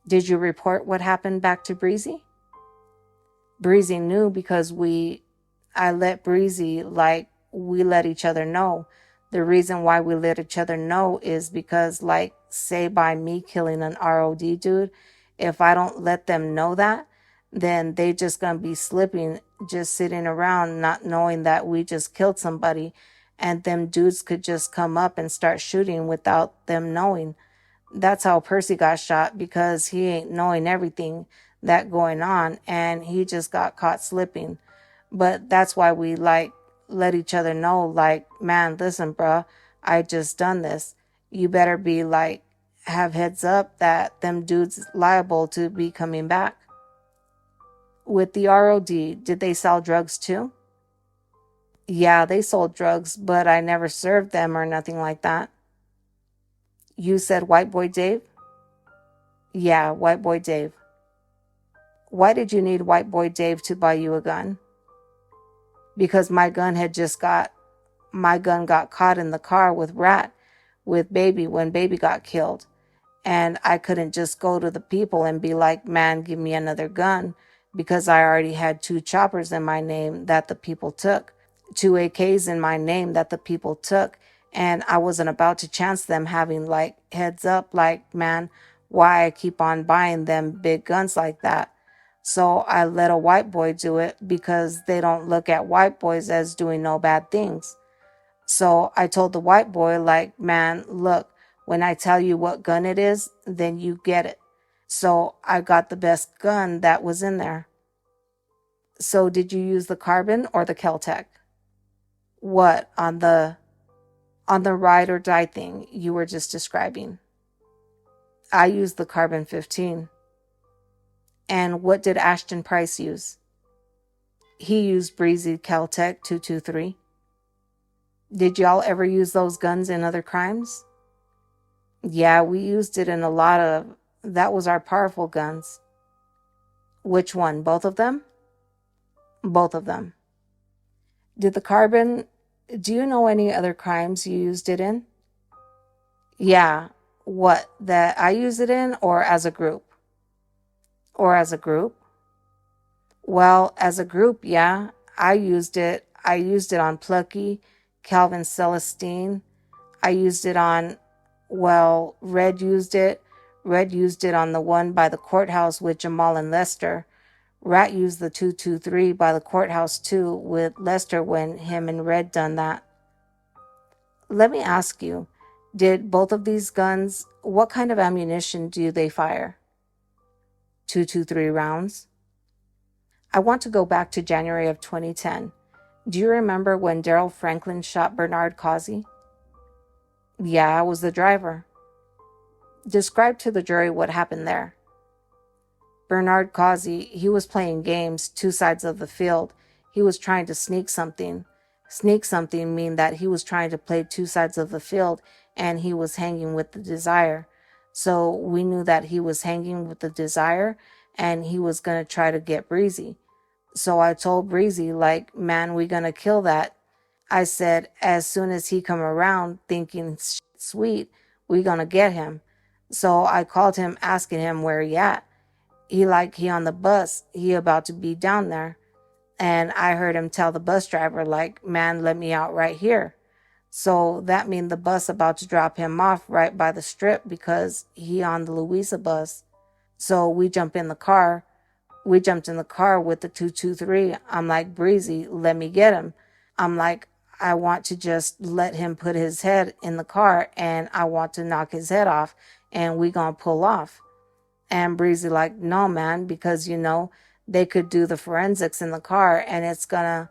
Did you report what happened back to Breezy? Breezy knew because I let Breezy, like, we let each other know. The reason why we let each other know is because, like, say by me killing an R.O.D dude, if I don't let them know that, then they just gonna be slipping, just sitting around not knowing that we just killed somebody, and them dudes could just come up and start shooting without them knowing. That's how Percy got shot, because he ain't knowing everything that going on, and he just got caught slipping. But that's why we, like, let each other know, like, man, listen, bruh, I just done this. You better be like, have heads up that them dudes liable to be coming back. With the R.O.D, did they sell drugs too? Yeah, they sold drugs, but I never served them or nothing like that. You said White Boy Dave? Yeah, White Boy Dave. Why did you need White Boy Dave to buy you a gun? Because my gun got caught in the car with baby when baby got killed. And I couldn't just go to the people and be like, man, give me another gun, because I already had 2 choppers in my name that the people took, 2 AKs in my name that the people took. And I wasn't about to chance them having, like, heads up, like, man, why I keep on buying them big guns like that. So I let a white boy do it, because they don't look at white boys as doing no bad things. So I told the white boy, like, man, look, when I tell you what gun it is, then you get it. So I got the best gun that was in there. So did you use the carbon or the Keltec? What, on the ride or die thing you were just describing? I used the carbon 15. And what did Ashton Price use? He used Breezy Keltec 223. Did y'all ever use those guns in other crimes? Yeah, we used it in a lot of, that was our powerful guns. Which one? Both of them? Both of them. Did the carbon, do you know any other crimes you used it in? Yeah. What? That I use it in, or as a group? Or as a group? Well, as a group, yeah. I used it. I used it on Plucky, Calvin Celestine. I used it on, well, Red used it. Red used it on the one by the courthouse with Jamal and Lester. Rat used the 223 by the courthouse too with Lester when him and Red done that. Let me ask you, did both of these guns, what kind of ammunition do they fire? 223 rounds. I want to go back to January of 2010. Do you remember when Daryl Franklin shot Bernard Causey? Yeah, I was the driver. Describe to the jury what happened there. Bernard Causey, he was playing games 2 sides of the field. He was trying to sneak something. Sneak something mean that he was trying to play 2 sides of the field, and he was hanging with the desire. So we knew that he was hanging with the desire, and he was going to try to get Breezy. So I told Breezy, like, man, we going to kill that. I said, as soon as he come around thinking sweet, we going to get him. So I called him asking him where he at. He on the bus, he about to be down there. And I heard him tell the bus driver, like, man, let me out right here. So that mean the bus about to drop him off right by the strip, because he on the Louisa bus. So we jumped in the car with the 223. I'm like, Breezy, let me get him. I'm like, I want to just let him put his head in the car, and I want to knock his head off, and we gonna pull off. And Breezy like, no, man, because, they could do the forensics in the car, and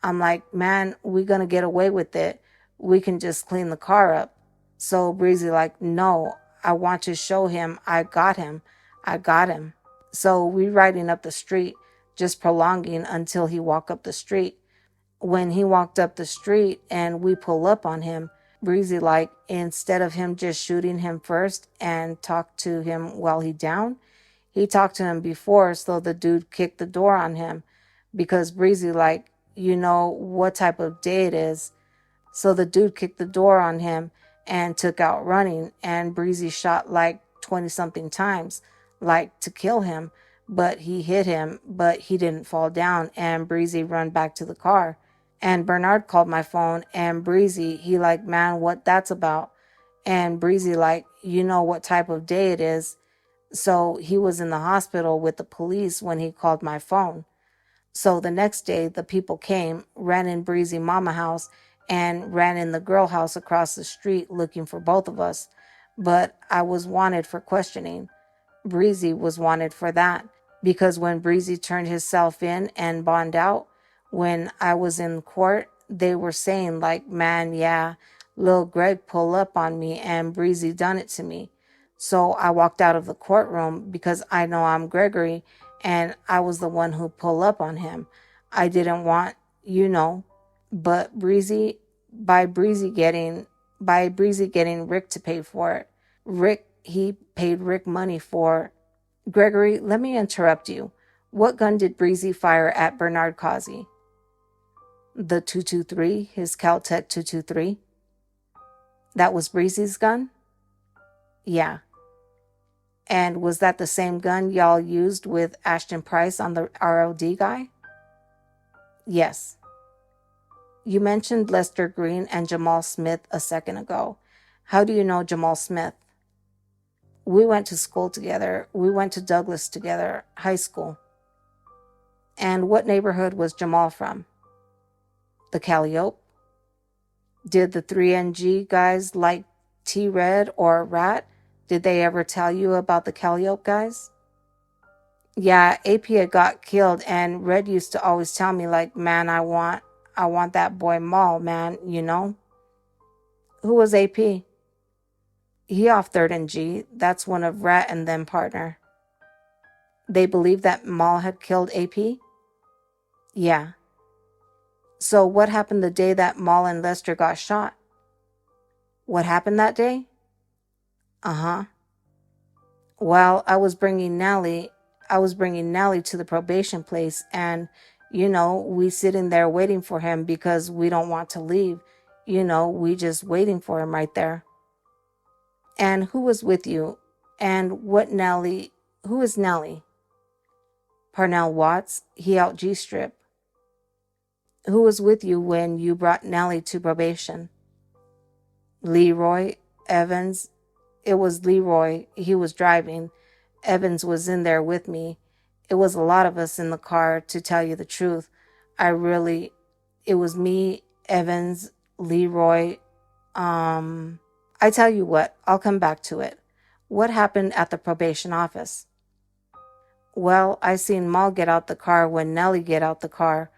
I'm like, man, we gonna get away with it. We can just clean the car up. So Breezy like, no, I want to show him I got him. I got him. So we riding up the street, just prolonging until he walk up the street. When he walked up the street and we pull up on him, Breezy like, instead of him just shooting him first and talk to him while he down, he talked to him before, so the dude kicked the door on him, because Breezy like, you know what type of day it is. So the dude kicked the door on him and took out running, and Breezy shot like 20 something times, like to kill him, but he hit him, but he didn't fall down, and Breezy run back to the car. And Bernard called my phone, and Breezy, he like, man, what that's about? And Breezy like, you know what type of day it is. So he was in the hospital with the police when he called my phone. So the next day, the people came, ran in Breezy mama house, and ran in the girl house across the street looking for both of us. But I was wanted for questioning. Breezy was wanted for that, because when Breezy turned himself in and bond out, when I was in court, they were saying like, man, yeah, Lil Greg pull up on me and Breezy done it to me. So I walked out of the courtroom because I know I'm Gregory and I was the one who pulled up on him. I didn't want, you know, but by Breezy getting Rick to pay for it. He paid Rick money for. Gregory, let me interrupt you. What gun did Breezy fire at Bernard Causey? The 223, his Caltech 223. That was Breezy's gun? Yeah. And was that the same gun y'all used with Ashton Price on the R.O.D guy? Yes. You mentioned Lester Green and Jamal Smith a second ago. How do you know Jamal Smith? We went to school together. We went to Douglas together, high school. And what neighborhood was Jamal from? The Calliope. Did the 3NG guys like T-Red or Rat? Did they ever tell you about the Calliope guys? Yeah, AP had got killed, and Red used to always tell me like, man, I want that boy Maul, man, you know? Who was AP? He off 3rd and G. That's one of Rat and them partner. They believed that Maul had killed AP? Yeah. So what happened the day that Maul and Lester got shot? What happened that day? Uh-huh. Well, I was bringing Nellie to the probation place, and, you know, we sitting there waiting for him because we don't want to leave. You know, we just waiting for him right there. And who was with you? And who is Nellie? Parnell Watts, he out G-Strip. Who was with you when you brought Nellie to probation? Leroy, Evans. It was Leroy. He was driving. Evans was in there with me. It was a lot of us in the car, to tell you the truth. It was me, Evans, Leroy. I tell you what, I'll come back to it. What happened at the probation office? Well, I seen Maul get out the car when Nellie get out the car.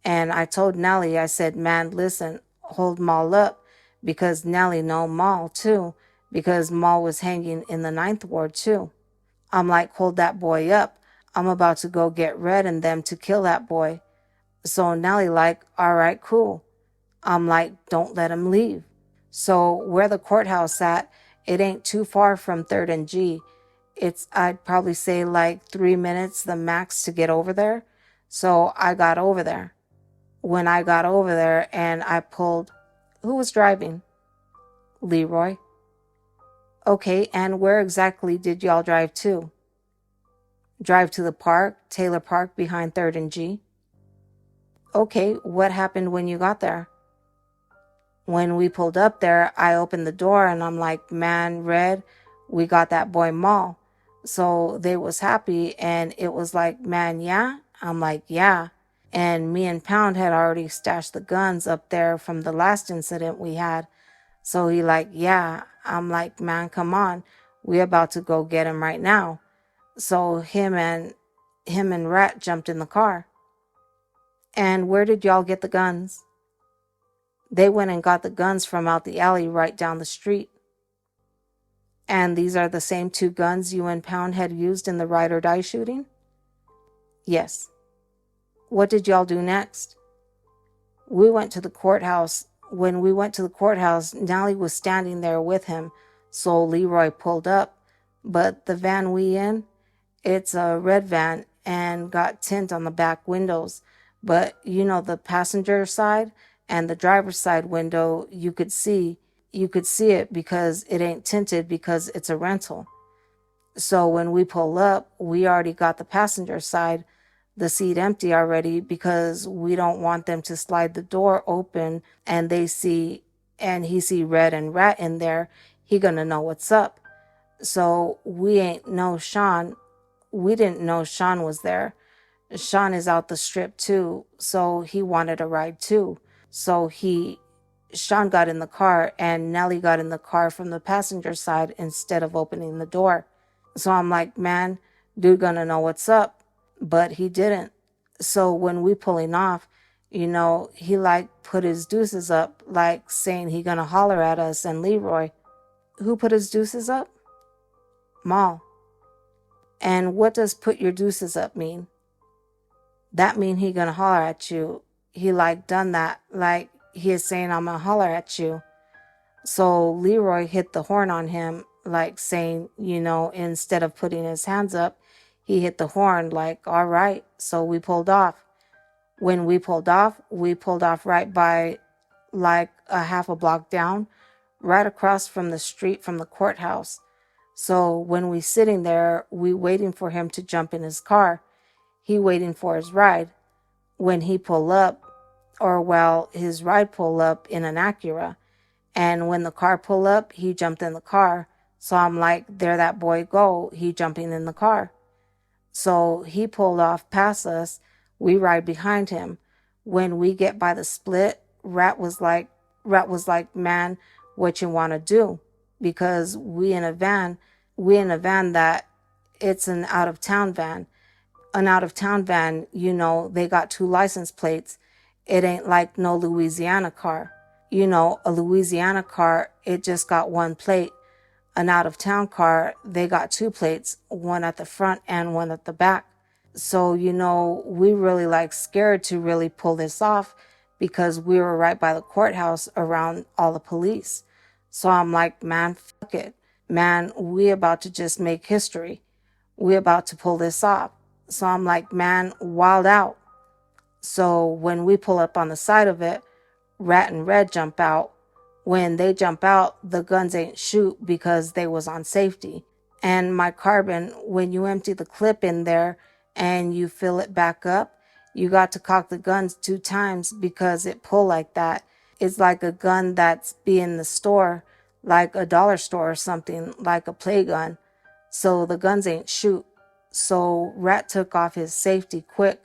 And I told Nellie, I said, man, listen, hold Maul up, because Nellie know Maul too, because Maul was hanging in the 9th Ward too. I'm like, hold that boy up. I'm about to go get Red and them to kill that boy. So Nellie like, all right, cool. I'm like, don't let him leave. So where the courthouse at, it ain't too far from 3rd and G. I'd probably say like 3 minutes the max to get over there. So I got over there. When I got over there and I pulled, who was driving? Leroy. Okay, and where exactly did y'all drive to? Drive to the park, Taylor Park, behind 3rd and G. Okay, what happened when you got there? When we pulled up there, I opened the door and I'm like, man, Red, we got that boy Maul. So they was happy and it was like, man, yeah? I'm like, yeah. And me and Pound had already stashed the guns up there from the last incident we had. So he like, yeah. I'm like, man, come on. We about to go get him right now. So him and Rat jumped in the car. And where did y'all get the guns? They went and got the guns from out the alley right down the street. And these are the same 2 guns you and Pound had used in the ride or die shooting? Yes. What did y'all do next? We went to the courthouse. When we went to the courthouse, Nellie was standing there with him. So Leroy pulled up. But the van we in, it's a red van and got tint on the back windows. But you know, the passenger side and the driver's side window, you could see it because it ain't tinted because it's a rental. So when we pull up, we already got the passenger side, the seat empty already, because we don't want them to slide the door open and he see Red and Rat in there. He gonna know what's up. So we didn't know Sean was there. Sean is out the strip too, so he wanted a ride too. So Sean got in the car and Nellie got in the car from the passenger side instead of opening the door. So I'm like, man, dude gonna know what's up. But he didn't. So when we pulling off, he like put his deuces up, like saying he gonna holler at us and Leroy. Who put his deuces up? Mal. And what does put your deuces up mean? That mean he gonna holler at you. He like done that, like he is saying I'm gonna holler at you. So Leroy hit the horn on him, like saying, instead of putting his hands up, he hit the horn like, all right. So we pulled off. When we pulled off right by like a half a block down, right across from the street from the courthouse. So when we sitting there, we waiting for him to jump in his car. He waiting for his ride. When he pull up, his ride pull up in an Acura. And when the car pull up, he jumped in the car. So I'm like, there that boy go. He jumping in the car. So he pulled off past us. We ride behind him. When we get by the split, Rat was like, man, what you want to do? Because we in a van that it's an out of town van. An out of town van, they got 2 license plates. It ain't like no Louisiana car. A Louisiana car, it just got 1 plate. An out of town car, they got 2 plates, one at the front and one at the back. So, we really like scared to really pull this off because we were right by the courthouse around all the police. So I'm like, man, fuck it. Man, we about to just make history. We about to pull this off. So I'm like, man, wild out. So when we pull up on the side of it, Rat and Red jump out. When they jump out, the guns ain't shoot because they was on safety. And my carbon, when you empty the clip in there and you fill it back up, you got to cock the guns 2 times because it pull like that. It's like a gun that's be in the store, like a dollar store or something, like a play gun. So the guns ain't shoot. So Rat took off his safety quick.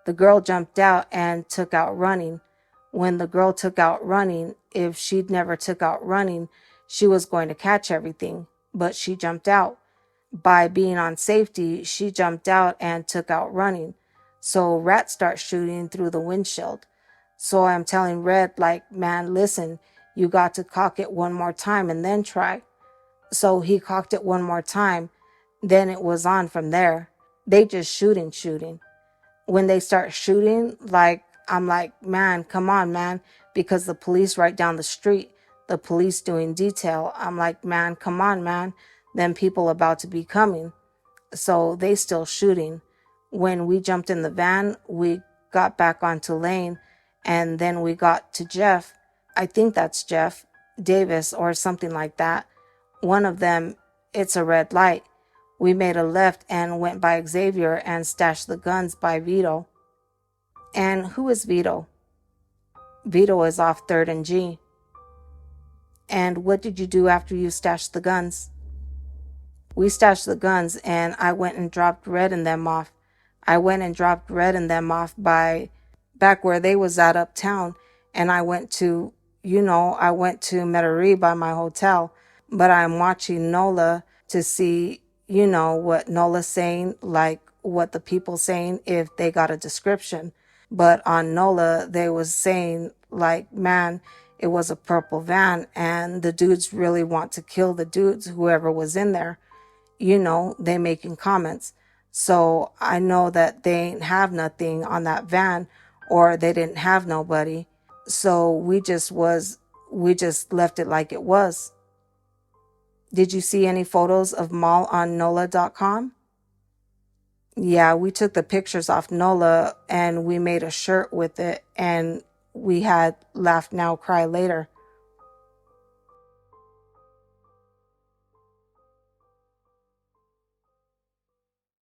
The girl jumped out and took out running. When the girl took out running, if she'd never took out running, she was going to catch everything, but she jumped out. By being on safety, she jumped out and took out running. So Rat starts shooting through the windshield. So I'm telling Red, like, man, listen, you got to cock it 1 more time and then try. So he cocked it 1 more time. Then it was on from there. They just shooting. When they start shooting, like, I'm like, man, come on, man, because the police right down the street, the police doing detail. I'm like, man, come on, man. Them people about to be coming. So they still shooting. When we jumped in the van, we got back onto lane and then we got to Jeff. I think that's Jeff Davis or something like that. One of them, it's a red light. We made a left and went by Xavier and stashed the guns by Vito. And who is Vito? Vito is off 3rd and G. And what did you do after you stashed the guns? We stashed the guns and I went and dropped Red and them off. I went and dropped Red and them off by back where they was at uptown. And I went to Metairie by my hotel. But I'm watching Nola to see, what Nola's saying, like what the people saying if they got a description. But on Nola, they was saying, like, man, it was a purple van and the dudes really want to kill the dudes, whoever was in there. They making comments. So I know that they ain't have nothing on that van or they didn't have nobody. So we just left it like it was. Did you see any photos of Mal on NOLA.com? Yeah, we took the pictures off NOLA and we made a shirt with it and we had Laugh Now, Cry Later.